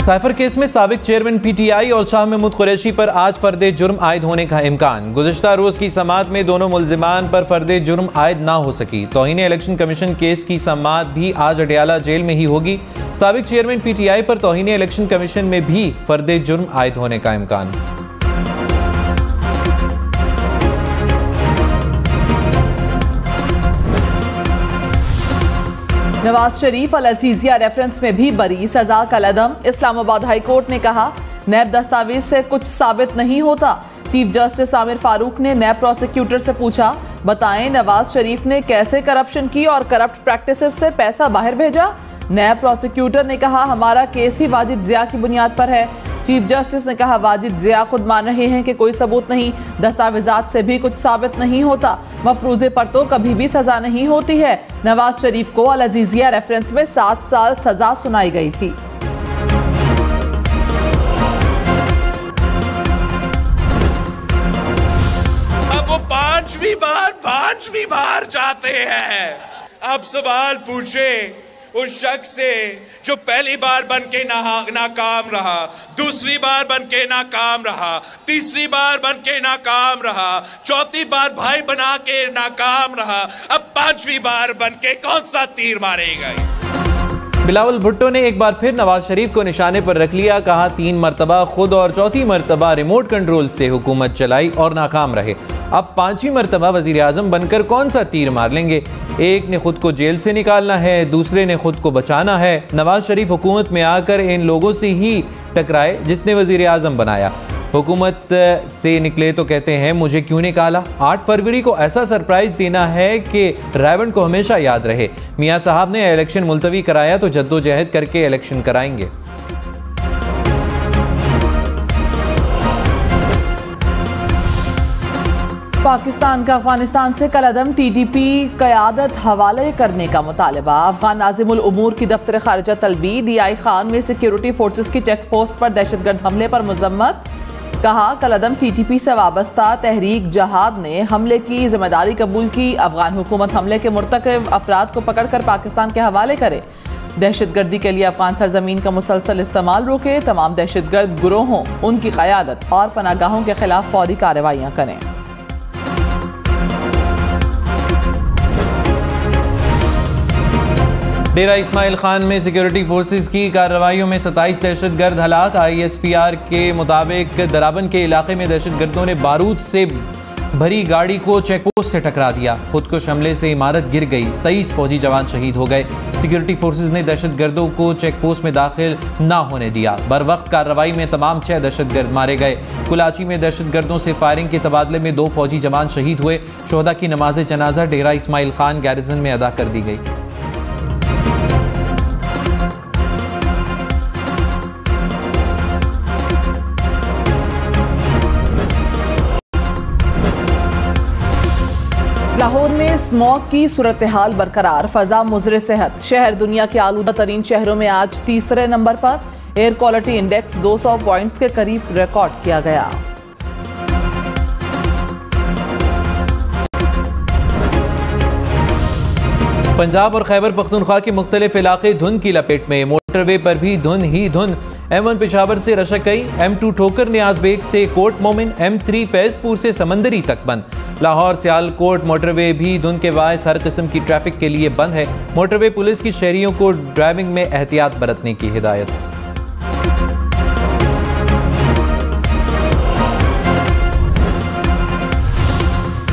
Cipher case में साबिक chairman PTI और शाह महमूद कुरैशी पर आज फर्दे जुर्म आयद होने का इम्कान। गुज़िश्ता रोज की समाअत में दोनों मुल्जिमान पर फर्दे जुर्म आयद ना हो सकी। तौहीन इलेक्शन कमीशन केस की समाअत भी आज अडयाला जेल में ही होगी। साबिक चेयरमैन पीटीआई पर तौहीन इलेक्शन कमीशन में भी फर्दे जुर्म आयद होने का इम्कान। नवाज शरीफ अल अजीजिया रेफरेंस में भी बरी, सजा का लदम। इस्लामाबाद हाई कोर्ट ने कहा नैब दस्तावेज से कुछ साबित नहीं होता। चीफ जस्टिस आमिर फारूक ने नैब प्रोसिक्यूटर से पूछा, बताएं नवाज शरीफ ने कैसे करप्शन की और करप्ट प्रैक्टिसेस से पैसा बाहर भेजा। नैब प्रोसिक्यूटर ने कहा हमारा केस ही वाजिद जिया की बुनियाद पर है। चीफ जस्टिस ने कहा वाजिद जिया खुद मान रहे हैं कि कोई सबूत नहीं, दस्तावेजात से भी कुछ साबित नहीं होता, मफरूजे पर तो कभी भी सजा नहीं होती है। नवाज शरीफ को अल अजीजिया रेफरेंस में 7 साल सजा सुनाई गई थी। अब वो पांचवी बार जाते हैं। अब सवाल पूछे उस शख्स से जो पहली बार बन के नाकाम रहा, दूसरी बार बन के नाकाम रहा, तीसरी बार बन के नाकाम रहा, चौथी बार भाई बना के नाकाम रहा, अब 5वीं बार बन के कौन सा तीर मारेगा। बिलावल भुट्टो ने एक बार फिर नवाज शरीफ को निशाने पर रख लिया। कहा 3 मरतबा खुद और चौथी मरतबा रिमोट कंट्रोल से हुकूमत चलाई और नाकाम रहे, अब 5वीं मरतबा वजीर आजम बनकर कौन सा तीर मार लेंगे। एक ने खुद को जेल से निकालना है, दूसरे ने खुद को बचाना है। नवाज शरीफ हुकूमत में आकर इन लोगों से ही टकराए जिसने वजीर आजम बनाया। हुकूमत से निकले तो कहते हैं मुझे क्यों निकाला। 8 फरवरी को ऐसा सरप्राइज देना है कि रावण को हमेशा याद रहे। मियाँ साहब ने इलेक्शन मुलतवी कराया तो जद्दोजहद करके इलेक्शन कराएंगे। पाकिस्तान का अफगानिस्तान से कलअदम टीटीपी क़यादत हवाले करने का मुतालबा। अफगान नाज़िमुल उमूर की दफ्तर खारिजा तलबी। डीआई खान में सिक्योरिटी फोर्सेस की चेक पोस्ट पर दहशतगर्द हमले पर मजम्मत। कहा कलअदम टीटीपी से वाबस्ता तहरीक जहाद ने हमले की जिम्मेदारी कबूल की। अफगान हुकूमत हमले के मुर्तकिब अफराद को पकड़कर पाकिस्तान के हवाले करे। दहशतगर्दी के लिए अफगान सरजमीन का मुसलसल इस्तेमाल रोके। तमाम दहशतगर्द गुरोहों, उनकी क़यादत और पनागाहों के खिलाफ फौरी कार्रवाइयाँ करें। डेरा इस्माइल खान में सिक्योरिटी फोर्सेस की कार्रवाइयों में 27 दहशतगर्द हलाक। ISPR के मुताबिक दराबन के इलाके में दहशतगर्दों ने बारूद से भरी गाड़ी को चेक पोस्ट से टकरा दिया। खुदकुश हमले से इमारत गिर गई, 23 फौजी जवान शहीद हो गए। सिक्योरिटी फोर्सेस ने दहशतगर्दों को चेक पोस्ट में दाखिल ना होने दिया। बर वक्त कार्रवाई में तमाम 6 दहशतगर्द मारे गए। कुलाची में दहशतगर्दों से फायरिंग के तबादले में 2 फौजी जवान शहीद हुए। शोहदा की नमाज जनाजा डेरा इस्माइल खान गैरिसन में अदा कर दी गई। लाहौर में स्मॉग की सूरत हाल बरकरार, फजा मुज़र सेहत। शहर दुनिया के आलूदा तरीन शहरों में आज तीसरे नंबर पर। एयर क्वालिटी इंडेक्स 200 पॉइंट्स के करीब रिकॉर्ड किया गया। पंजाब और खैबर पख्तूनख्वा के मुख्तलिफ इलाके धुंध की लपेट में। मोटरवे पर भी धुंध ही धुंध। M1 पेशावर से रशकई, M2 ठोकर न्याज बेग से कोट मोमिन, M3 फैजपुर से समंदरी तक बंद। लाहौर सियालकोट मोटरवे भी धुंध के बायस हर किस्म की ट्रैफिक के लिए बंद है। मोटरवे पुलिस की शहरियों को ड्राइविंग में एहतियात बरतने की हिदायत।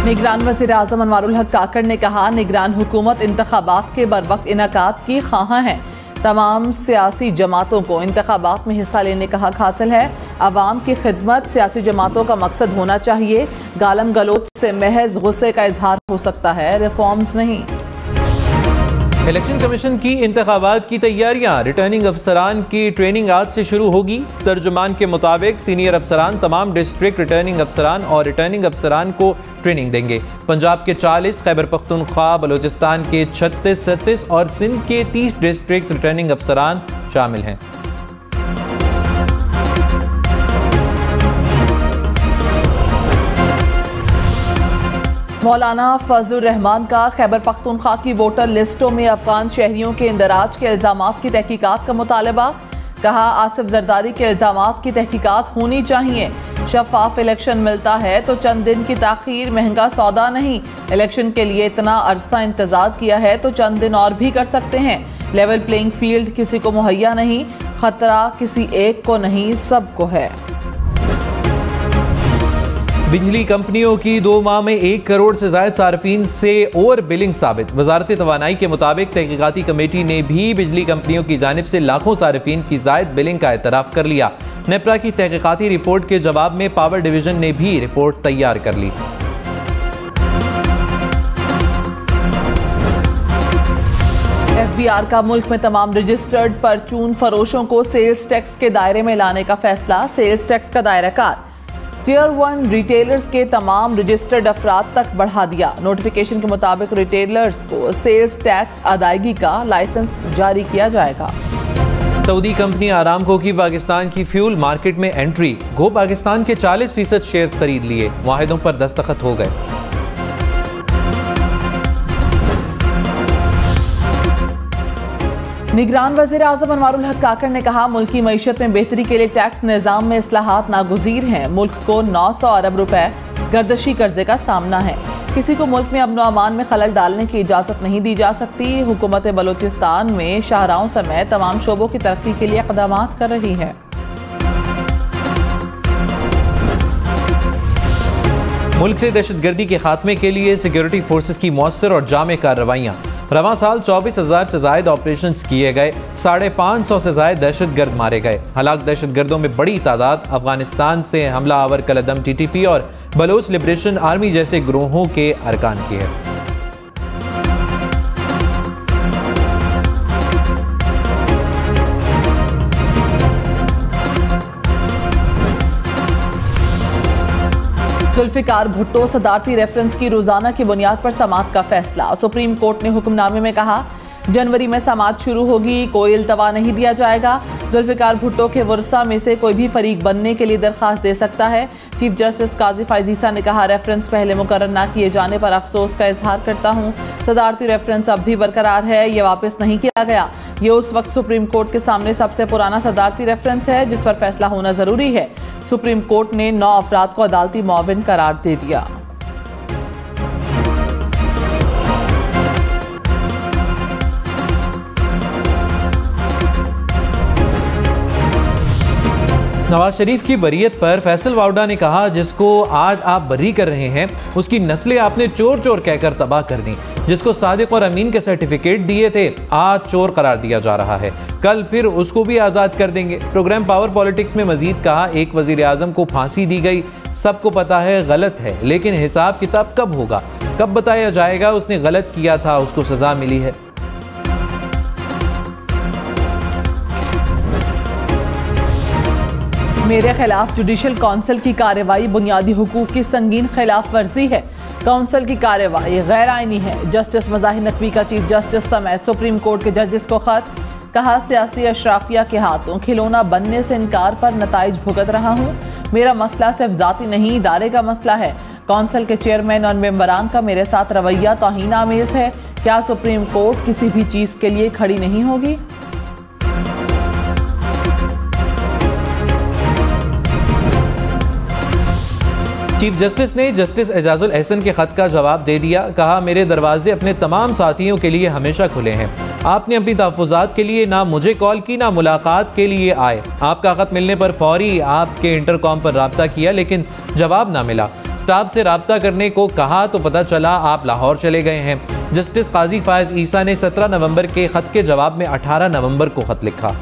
निगरान वज़ीर आज़म अनवारुल हक काकड़ ने कहा निगरान हुकूमत इंतखाबात के बरवक्त इनाकात की ख्वाहां है। तमाम सियासी जमातों को इंतखाबात में हिस्सा लेने का हक हासिल है। अवाम की खिदमत सियासी जमातों का मकसद होना चाहिए। गालम गलोच से महज गुस्से का इजहार हो सकता है, रिफॉर्म्स नहीं। इलेक्शन कमीशन की इंतखाबात की तैयारियां। रिटर्निंग अफसरान की ट्रेनिंग आज से शुरू होगी। तर्जुमान के मुताबिक सीनियर अफसरान तमाम डिस्ट्रिक्ट रिटर्निंग अफसरान और रिटर्निंग अफसरान को ट्रेनिंग देंगे। पंजाब के 40, खैबर पख्तूनख्वा बलूचिस्तान के 36 और सिंध के 30 डिस्ट्रिक्ट रिटर्निंग अफसरान शामिल हैं। मौलाना फजलुर रहमान का खैबर पख्तूनख्वा की वोटर लिस्टों में अफगान शहरियों के इंदराज के इल्जामात की तहकीकात का मुतालबा। कहा आसिफ जरदारी के इल्जामात की तहकीकात होनी चाहिए। शफाफ इलेक्शन मिलता है तो चंद दिन की ताखीर महंगा सौदा नहीं। इलेक्शन के लिए इतना अरसा इंतजार किया है तो चंद दिन और भी कर सकते हैं। लेवल प्लेइंग फील्ड किसी को मुहैया नहीं, खतरा किसी एक को नहीं, सबको है। बिजली कंपनियों की 2 माह में 1 करोड़ से ज्यादा सार्फिन से ओवर बिलिंग साबित। वजारत तवानाई के मुताबिक तहकीकाती कमेटी ने भी बिजली कंपनियों की जानिब से लाखों सार्फिन की जायद बिलिंग का एतराफ कर लिया। नेपरा की तहकीकाती रिपोर्ट के जवाब में पावर डिवीजन ने भी रिपोर्ट तैयार कर ली। FBR का मुल्क में तमाम रजिस्टर्ड परचून फरोशों को सेल्स टैक्स के दायरे में लाने का फैसला। सेल्स टैक्स का दायरा कार टियर 1 रिटेलर्स के तमाम रजिस्टर्ड अफराद तक बढ़ा दिया। नोटिफिकेशन के मुताबिक रिटेलर्स को सेल्स टैक्स अदायगी का लाइसेंस जारी किया जाएगा। सऊदी कंपनी आरामको की पाकिस्तान की फ्यूल मार्केट में एंट्री। गो पाकिस्तान के 40% शेयर्स खरीद लिए, वाहिदों पर दस्तखत हो गए। निगरान वज़ीर आज़म अनवारुल हक काकड़ ने कहा मुल्की मईशत में बेहतरी के लिए टैक्स निज़ाम में इस्लाहात नागुज़ीर हैं। मुल्क को 900 अरब रुपए गर्दशी कर्जे का सामना है। किसी को मुल्क में अमन व अमान में खलल डालने की इजाज़त नहीं दी जा सकती। हुकूमत बलूचिस्तान में शाहराहों समेत तमाम शोबों की तरक्की के लिए इक़दाम कर रही है। मुल्क से दहशतगर्दी के खात्मे के लिए सिक्योरिटी फोर्सेस की मौसर और जामे कार्रवाइयाँ। रवां साल 24,000 से ज्यादा ऑपरेशन किए गए, 550 से ज्यादा दहशतगर्द मारे गए। हलाक दहशतगर्दों में बड़ी तादाद अफगानिस्तान से हमला आवर कलदम TTP और बलोच लिबरेशन आर्मी जैसे ग्रोहों के अरकान की है। जुल्फिकार भुट्टो सदारती रेफरेंस की रोजाना की बुनियाद पर समाअत का फैसला। सुप्रीम कोर्ट ने हुक्मनामे में कहा जनवरी में समाअत शुरू होगी, कोई इल्तवा नहीं दिया जाएगा। जुल्फिकार भुट्टो के वर्सा में से कोई भी फरीक बनने के लिए दरखास्त दे सकता है। चीफ जस्टिस काजी फाइज ईसा ने कहा रेफरेंस पहले मुकर्रर न किए जाने पर अफसोस का इजहार करता हूँ। सदारती रेफरेंस अब भी बरकरार है, ये वापस नहीं किया गया। ये उस वक्त सुप्रीम कोर्ट के सामने सबसे पुराना सदारती रेफरेंस है जिस पर फैसला होना जरूरी है। सुप्रीम कोर्ट ने 9 अफराद को अदालती मुआविन करार दे दिया। नवाज शरीफ की बरीयत पर फैसल वाउडा ने कहा जिसको आज आप बरी कर रहे हैं उसकी नस्लें आपने चोर चोर कहकर तबाह कर दी। जिसको सादिक और अमीन के सर्टिफिकेट दिए थे आज चोर करार दिया जा रहा है, कल फिर उसको भी आज़ाद कर देंगे। प्रोग्राम पावर पॉलिटिक्स में मजीद कहा एक वजीर आजम को फांसी दी गई, सबको पता है गलत है, लेकिन हिसाब किताब कब होगा, कब बताया जाएगा उसने गलत किया था, उसको सजा मिली है। मेरे खिलाफ जुडिशल काउंसिल की कार्रवाई बुनियादी हुकूक की संगीन खिलाफ वर्जी है। काउंसिल की कार्रवाई गैर आईनी है। जस्टिस मज़ाहिर नकवी का चीफ जस्टिस समेत सुप्रीम कोर्ट के जजेस को खत। कहा सियासी अशराफिया के हाथों खिलौना बनने से इनकार पर नताइज भुगत रहा हूँ। मेरा मसला सिर्फ जाती नहीं इदारे का मसला है। काउंसिल के चेयरमैन और मेंबरान का मेरे साथ रवैया तौहीन आमेज है। क्या सुप्रीम कोर्ट किसी भी चीज़ के लिए खड़ी नहीं होगी? चीफ जस्टिस ने जस्टिस एजाजुल एहसन के खत का जवाब दे दिया। कहा मेरे दरवाजे अपने तमाम साथियों के लिए हमेशा खुले हैं। आपने अपनी तहफ़्फ़ुज़ात के लिए ना मुझे कॉल की ना मुलाकात के लिए आए। आपका खत मिलने पर फौरी आपके इंटरकॉम पर राब्ता किया लेकिन जवाब ना मिला। स्टाफ से राब्ता करने को कहा तो पता चला आप लाहौर चले गए हैं। जस्टिस काजी फाइज ईसा ने 17 नवंबर के खत के जवाब में 18 नवंबर को खत लिखा।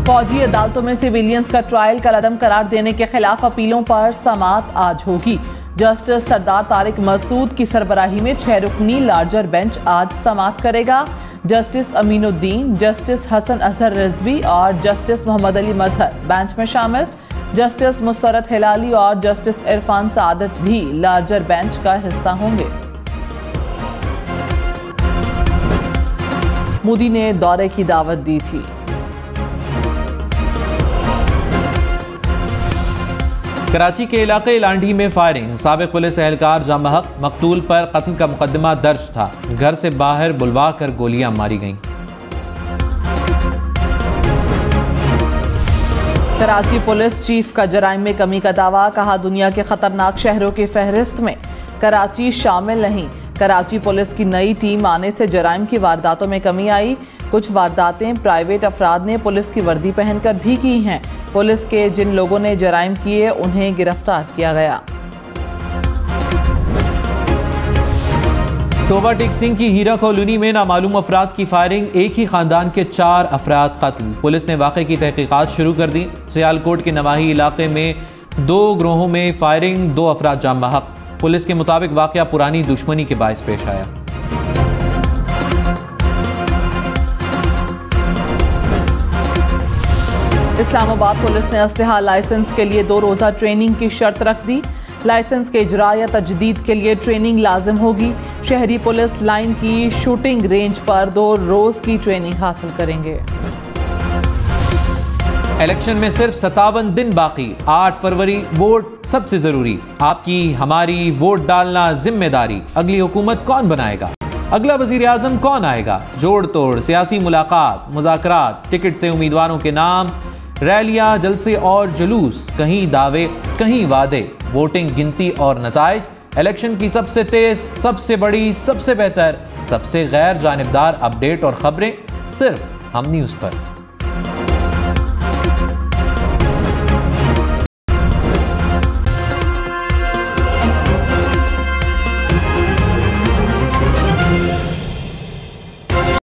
फौजी अदालतों में सिविलियंस का ट्रायल कलअदम करार देने के खिलाफ अपीलों पर समाअत आज होगी। जस्टिस सरदार तारिक मसूद की सरबराही में 6 रुकनी लार्जर बेंच आज समाअत करेगा। जस्टिस अमीनुद्दीन, जस्टिस हसन अजहर रिजवी और जस्टिस मोहम्मद अली मजहर बेंच में शामिल। जस्टिस मुसरत हिलाली और जस्टिस इरफान सादत भी लार्जर बेंच का हिस्सा होंगे। मोदी ने दौरे की दावत दी थी। कराची के इलाके लांडी में फायरिंग। साबिक पुलिस एहलकार जामहक मकतूल पर कत्ल का मुकदमा दर्ज था। घर से बाहर बुलवा कर गोलियां मारी गईं। कराची पुलिस चीफ का जराइम में कमी का दावा, कहा दुनिया के खतरनाक शहरों की फहरिस्त में कराची शामिल नहीं। कराची पुलिस की नई टीम आने से जराइम की वारदातों में कमी आई। कुछ वारदातें प्राइवेट अफराद ने पुलिस की वर्दी पहनकर भी की हैं। पुलिस के जिन लोगों ने जराइम किए उन्हें गिरफ्तार किया गया। तोबा टेक सिंह की हीरा कॉलोनी में नामालूम अफराद की फायरिंग, एक ही खानदान के 4 अफराद कत्ल। पुलिस ने वाक़े की तहकीकात शुरू कर दी। सियालकोट के नवाही इलाके में 2 गिरोहों में फायरिंग, 2 अफराद जाम बहक। पुलिस के मुताबिक वाक़या पुरानी दुश्मनी के बायस पेश आया। इस्लामाबाद पुलिस ने असलहा लाइसेंस के लिए 2 रोज़ा ट्रेनिंग की शर्त रख दी। लाइसेंस के इजरा या तजदीद के लिए ट्रेनिंग लाजिम होगी। शहरी पुलिस लाइन की शूटिंग रेंज पर 2 रोज की ट्रेनिंग हासिल करेंगे। इलेक्शन में सिर्फ 57 दिन बाकी, 8 फरवरी वोट सबसे जरूरी। आपकी हमारी वोट डालना जिम्मेदारी। अगली हुकूमत कौन बनाएगा, अगला वजीर आजम कौन आएगा, जोड़ तोड़ सियासी मुलाकात, मुज़ाकरात, टिकट से उम्मीदवारों के नाम, रैलियां, जलसे और जुलूस, कहीं दावे कहीं वादे, वोटिंग गिनती और नताइज। इलेक्शन की सबसे तेज, सबसे बड़ी, सबसे बेहतर, सबसे गैर जानिबदार अपडेट और खबरें सिर्फ हम न्यूज़ पर।